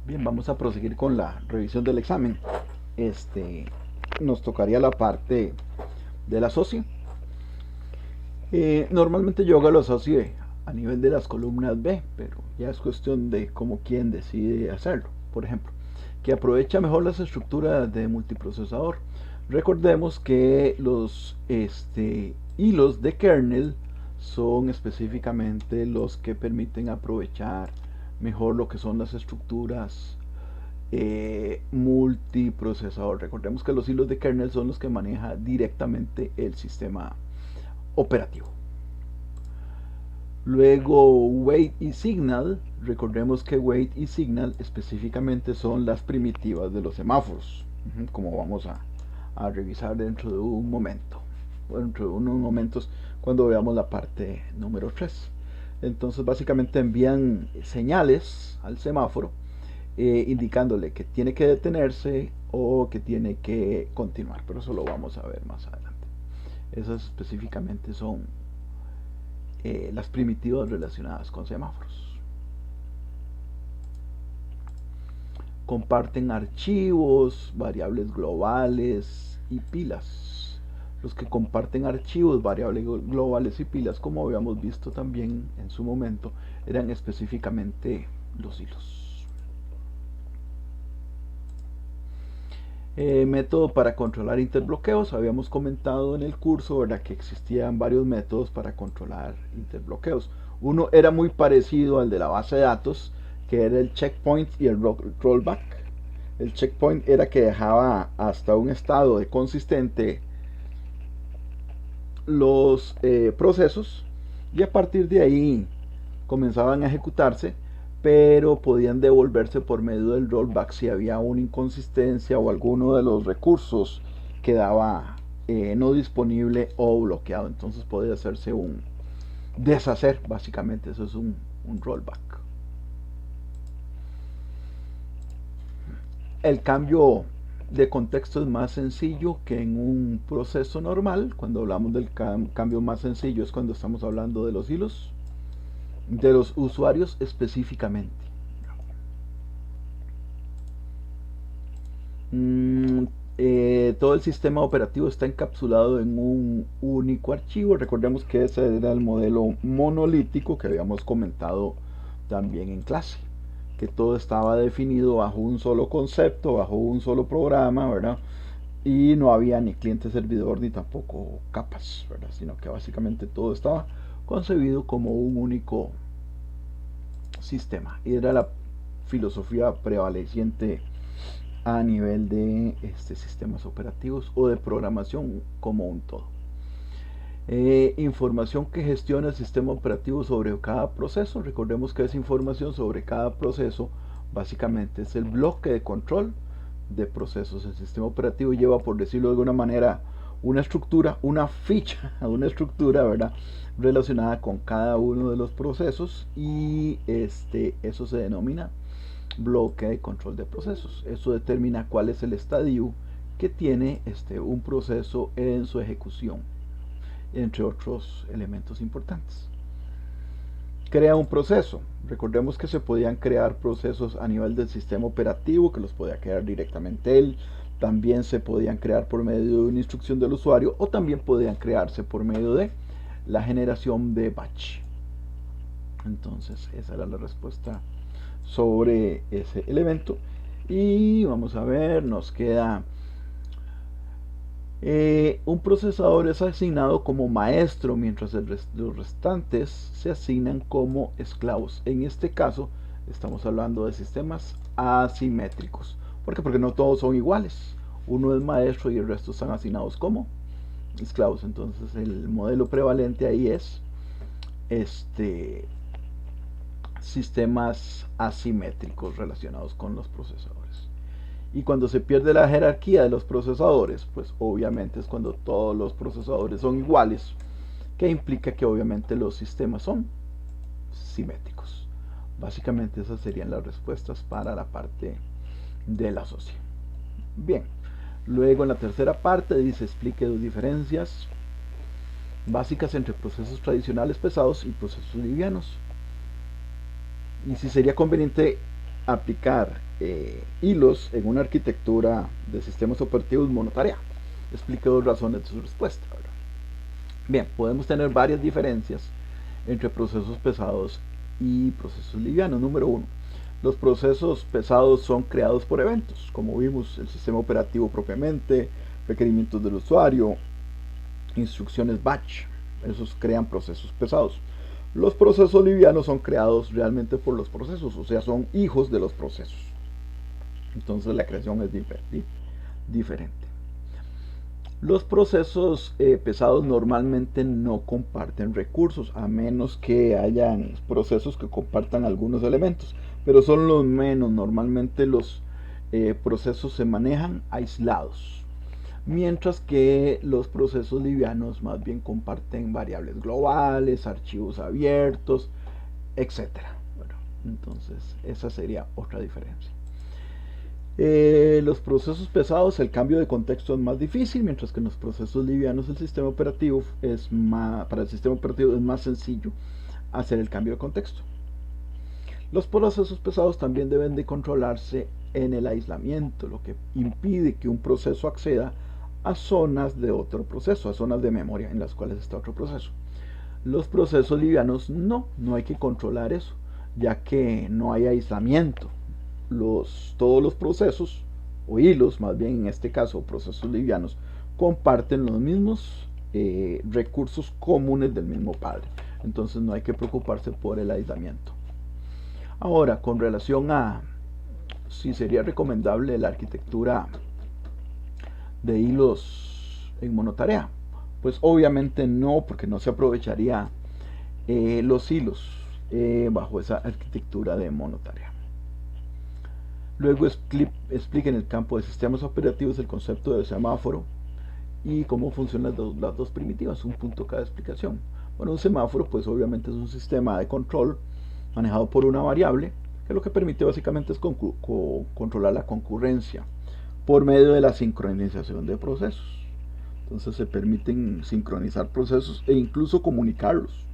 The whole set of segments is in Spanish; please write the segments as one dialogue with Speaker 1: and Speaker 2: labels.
Speaker 1: Bien, vamos a proseguir con la revisión del examen. Nos tocaría la parte de la asocio. Normalmente yo hago la asocio a nivel de las columnas B, pero ya es cuestión de cómo quien decide hacerlo. Por ejemplo, que aprovecha mejor las estructuras de multiprocesador. Recordemos que los hilos de kernel son específicamente los que permiten aprovechar mejor lo que son las estructuras multiprocesador. Recordemos que los hilos de kernel son los que maneja directamente el sistema operativo. Luego wait y signal. Recordemos que wait y signal específicamente son las primitivas de los semáforos, como vamos a revisar dentro de un momento, dentro de unos momentos cuando veamos la parte número 3. Entonces básicamente envían señales al semáforo indicándole que tiene que detenerse o que tiene que continuar, pero eso lo vamos a ver más adelante. Esas específicamente son las primitivas relacionadas con semáforos. Comparten archivos, variables globales y pilas. Los que comparten archivos, variables globales y pilas, como habíamos visto también en su momento, eran específicamente los hilos. Método para controlar interbloqueos. Habíamos comentado en el curso, ¿verdad?, que existían varios métodos para controlar interbloqueos. Uno era muy parecido al de la base de datos, que era el checkpoint y el rollback. El checkpoint era que dejaba hasta un estado de consistente los procesos y a partir de ahí comenzaban a ejecutarse, pero podían devolverse por medio del rollback si había una inconsistencia o alguno de los recursos quedaba no disponible o bloqueado. Entonces podía hacerse un deshacer, básicamente eso es un rollback. El cambio de contexto es más sencillo que en un proceso normal. Cuando hablamos del cambio más sencillo es cuando estamos hablando de los hilos, de los usuarios específicamente. Todo el sistema operativo está encapsulado en un único archivo. Recordemos que ese era el modelo monolítico que habíamos comentado también en clase, que todo estaba definido bajo un solo concepto, bajo un solo programa, ¿verdad? Y no había ni cliente servidor ni tampoco capas, ¿verdad? Sino que básicamente todo estaba concebido como un único sistema. Y era la filosofía prevaleciente a nivel de sistemas operativos o de programación como un todo. Información que gestiona el sistema operativo sobre cada proceso. Recordemos que esa información sobre cada proceso básicamente es el bloque de control de procesos. El sistema operativo lleva, por decirlo de alguna manera, una estructura, una ficha, una estructura, ¿verdad?, relacionada con cada uno de los procesos y eso se denomina bloque de control de procesos. Eso determina cuál es el estadio que tiene un proceso en su ejecución, entre otros elementos importantes. Crea un proceso. Recordemos que se podían crear procesos a nivel del sistema operativo, que los podía crear directamente él. También se podían crear por medio de una instrucción del usuario o también podían crearse por medio de la generación de batch. Entonces esa era la respuesta sobre ese elemento. Y vamos a ver, nos queda un procesador es asignado como maestro, mientras los restantes se asignan como esclavos. En este caso estamos hablando de sistemas asimétricos. ¿Por qué? Porque no todos son iguales. Uno es maestro y el resto están asignados como esclavos. Entonces el modelo prevalente ahí es sistemas asimétricos relacionados con los procesadores. Y cuando se pierde la jerarquía de los procesadores, pues obviamente es cuando todos los procesadores son iguales, que implica que obviamente los sistemas son simétricos. Básicamente esas serían las respuestas para la parte de la asocia. Bien, luego en la tercera parte dice explique dos diferencias básicas entre procesos tradicionales pesados y procesos livianos. Y si sería conveniente aplicar hilos en una arquitectura de sistemas operativos monotarea? Explique 2 razones de su respuesta, ¿verdad? Bien, podemos tener varias diferencias entre procesos pesados y procesos livianos. Número 1, los procesos pesados son creados por eventos, como vimos, el sistema operativo propiamente, requerimientos del usuario, instrucciones batch, esos crean procesos pesados. Los procesos livianos son creados realmente por los procesos, o sea, son hijos de los procesos. Entonces la creación es diferente. Los procesos pesados normalmente no comparten recursos, a menos que hayan procesos que compartan algunos elementos, pero son los menos. Normalmente los procesos se manejan aislados, mientras que los procesos livianos más bien comparten variables globales, archivos abiertos, etc. Bueno, entonces esa sería otra diferencia. Los procesos pesados, el cambio de contexto es más difícil, mientras que en los procesos livianos para el sistema operativo es más sencillo hacer el cambio de contexto. Los procesos pesados también deben de controlarse en el aislamiento, lo que impide que un proceso acceda a zonas de otro proceso, a zonas de memoria en las cuales está otro proceso. Los procesos livianos no hay que controlar eso, ya que no hay aislamiento. Todos los procesos, o hilos más bien en este caso, procesos livianos, comparten los mismos recursos comunes del mismo padre. Entonces no hay que preocuparse por el aislamiento. Ahora, con relación a si sería recomendable la arquitectura de hilos en monotarea, pues obviamente no, porque no se aprovecharía los hilos bajo esa arquitectura de monotarea. Luego explica en el campo de sistemas operativos el concepto de semáforo y cómo funcionan las dos primitivas, un punto cada explicación. Bueno, un semáforo pues obviamente es un sistema de control manejado por una variable, que lo que permite básicamente es controlar la concurrencia por medio de la sincronización de procesos. Entonces se permiten sincronizar procesos e incluso comunicarlos.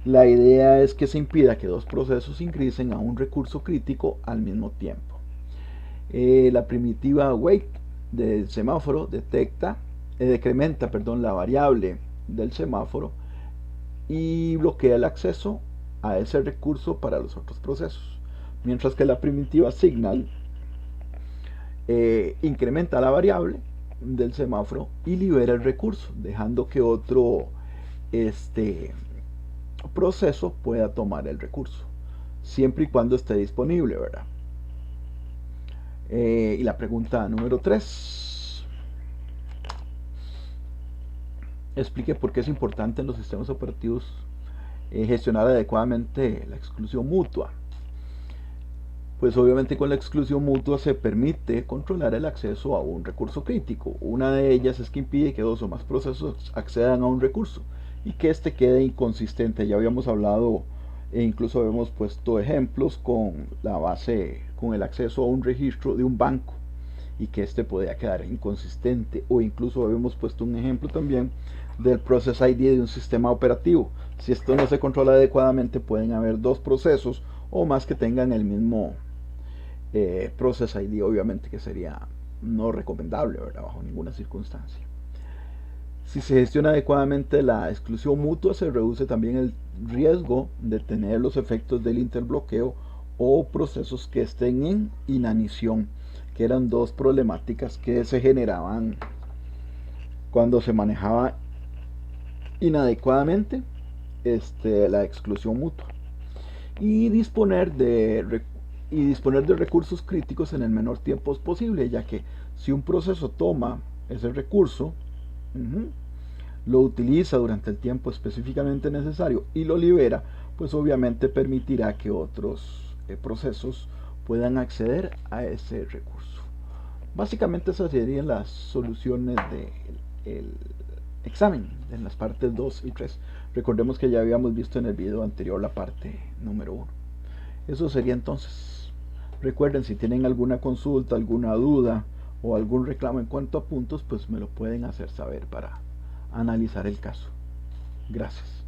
Speaker 1: La idea es que se impida que dos procesos ingresen a un recurso crítico al mismo tiempo. La primitiva wait del semáforo decrementa la variable del semáforo y bloquea el acceso a ese recurso para los otros procesos, mientras que la primitiva signal incrementa la variable del semáforo y libera el recurso, dejando que otro proceso pueda tomar el recurso, siempre y cuando esté disponible, ¿verdad? Y la pregunta número 3. Explique por qué es importante en los sistemas operativos gestionar adecuadamente la exclusión mutua. Pues obviamente con la exclusión mutua se permite controlar el acceso a un recurso crítico. Una de ellas es que impide que dos o más procesos accedan a un recurso y que éste quede inconsistente. Ya habíamos hablado e incluso habíamos puesto ejemplos con con el acceso a un registro de un banco y que éste podía quedar inconsistente, o incluso habíamos puesto un ejemplo también del Process ID de un sistema operativo. Si esto no se controla adecuadamente, pueden haber dos procesos o más que tengan el mismo Process ID, obviamente que sería no recomendable, ¿verdad? Bajo ninguna circunstancia. Si se gestiona adecuadamente la exclusión mutua, se reduce también el riesgo de tener los efectos del interbloqueo o procesos que estén en inanición, que eran dos problemáticas que se generaban cuando se manejaba inadecuadamente la exclusión mutua, y disponer de recursos críticos en el menor tiempo posible, ya que si un proceso toma ese recurso, lo utiliza durante el tiempo específicamente necesario y lo libera, pues obviamente permitirá que otros procesos puedan acceder a ese recurso. Básicamente esas serían las soluciones del examen en las partes 2 y 3. Recordemos que ya habíamos visto en el video anterior la parte número 1. Eso sería entonces. Recuerden, si tienen alguna consulta, alguna duda o algún reclamo en cuanto a puntos, pues me lo pueden hacer saber para analizar el caso. Gracias.